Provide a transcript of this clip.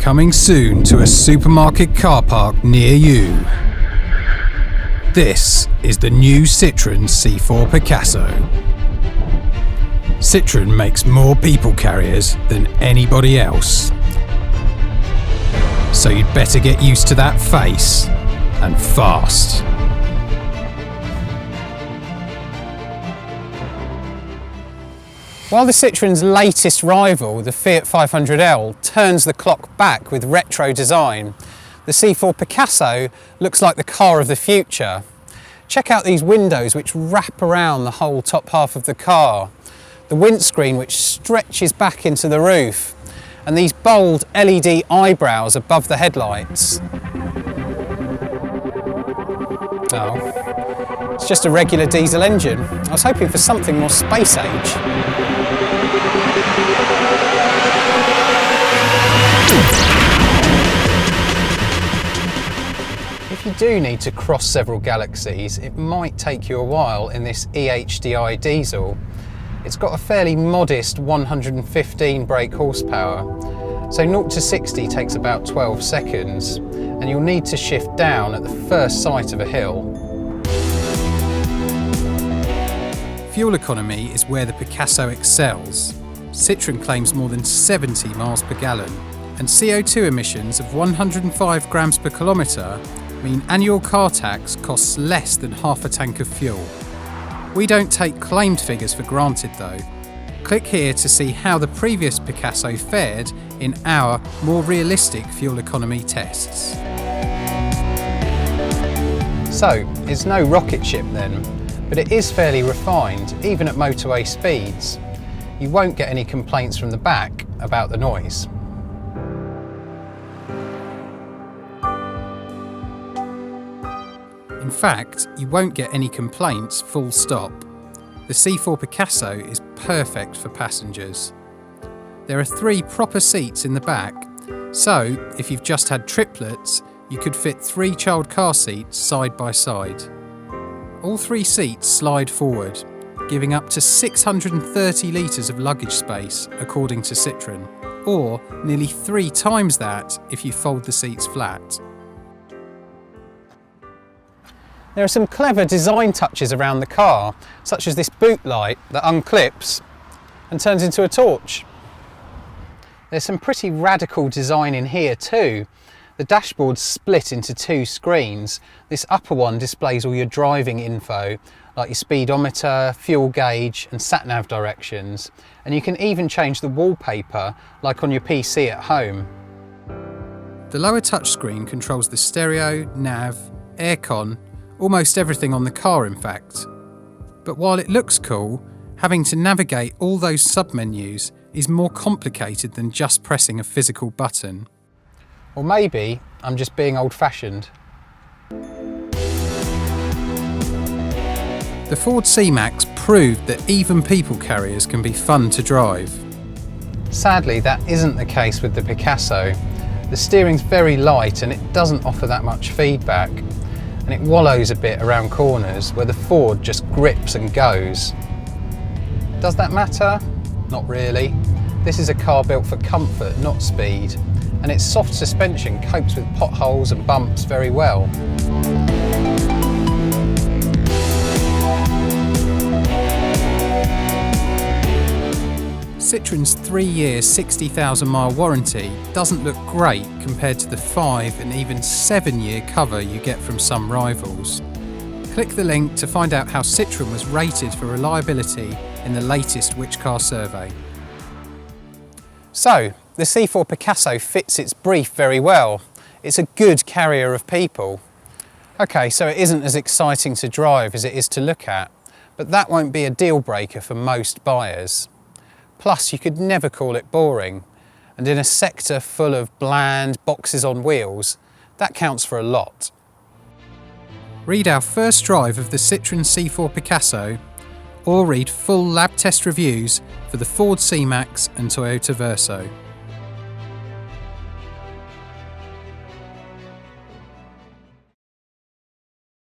Coming soon to a supermarket car park near you. This is the new Citroen C4 Picasso. Citroen makes more people carriers than anybody else. So you'd better get used to that face, and fast. While the Citroen's latest rival, the Fiat 500L, turns the clock back with retro design, the C4 Picasso looks like the car of the future. Check out these windows which wrap around the whole top half of the car, the windscreen which stretches back into the roof, and these bold LED eyebrows above the headlights. Oh, it's just a regular diesel engine. I was hoping for something more space age. If you do need to cross several galaxies, it might take you a while in this EHDI diesel. It's got a fairly modest 115 brake horsepower, so 0 to 60 takes about 12 seconds, and you'll need to shift down at the first sight of a hill. Fuel economy is where the Picasso excels. Citroen claims more than 70 miles per gallon, and CO2 emissions of 105 grams per kilometre mean annual car tax costs less than half a tank of fuel. We don't take claimed figures for granted though. Click here to see how the previous Picasso fared in our more realistic fuel economy tests. So, it's no rocket ship then, but it is fairly refined, even at motorway speeds. You won't get any complaints from the back about the noise. In fact, you won't get any complaints, full stop. The C4 Picasso is perfect for passengers. There are 3 proper seats in the back, so if you've just had triplets, you could fit 3 child car seats side by side. All 3 seats slide forward, giving up to 630 litres of luggage space, according to Citroen, or nearly 3 times that if you fold the seats flat. There are some clever design touches around the car, such as this boot light that unclips and turns into a torch. There's some pretty radical design in here too. The dashboard's split into 2 screens. This upper one displays all your driving info, like your speedometer, fuel gauge and sat-nav directions. And you can even change the wallpaper, like on your PC at home. The lower touchscreen controls the stereo, nav, aircon, almost everything on the car in fact. But while it looks cool, having to navigate all those submenus is more complicated than just pressing a physical button. Or maybe I'm just being old-fashioned. The Ford C-Max proved that even people carriers can be fun to drive. Sadly, that isn't the case with the Picasso. The steering's very light and it doesn't offer that much feedback. And it wallows a bit around corners where the Ford just grips and goes. Does that matter? Not really. This is a car built for comfort, not speed, and its soft suspension copes with potholes and bumps very well. Citroen's 3-year 60,000 mile warranty doesn't look great compared to the 5 and even 7-year cover you get from some rivals. Click the link to find out how Citroen was rated for reliability in the latest Which Car survey. So, the C4 Picasso fits its brief very well. It's a good carrier of people. Okay, so it isn't as exciting to drive as it is to look at, but that won't be a deal breaker for most buyers. Plus, you could never call it boring, and in a sector full of bland boxes on wheels, that counts for a lot. Read our first drive of the Citroen C4 Picasso, or read full lab test reviews for the Ford C-Max and Toyota Verso.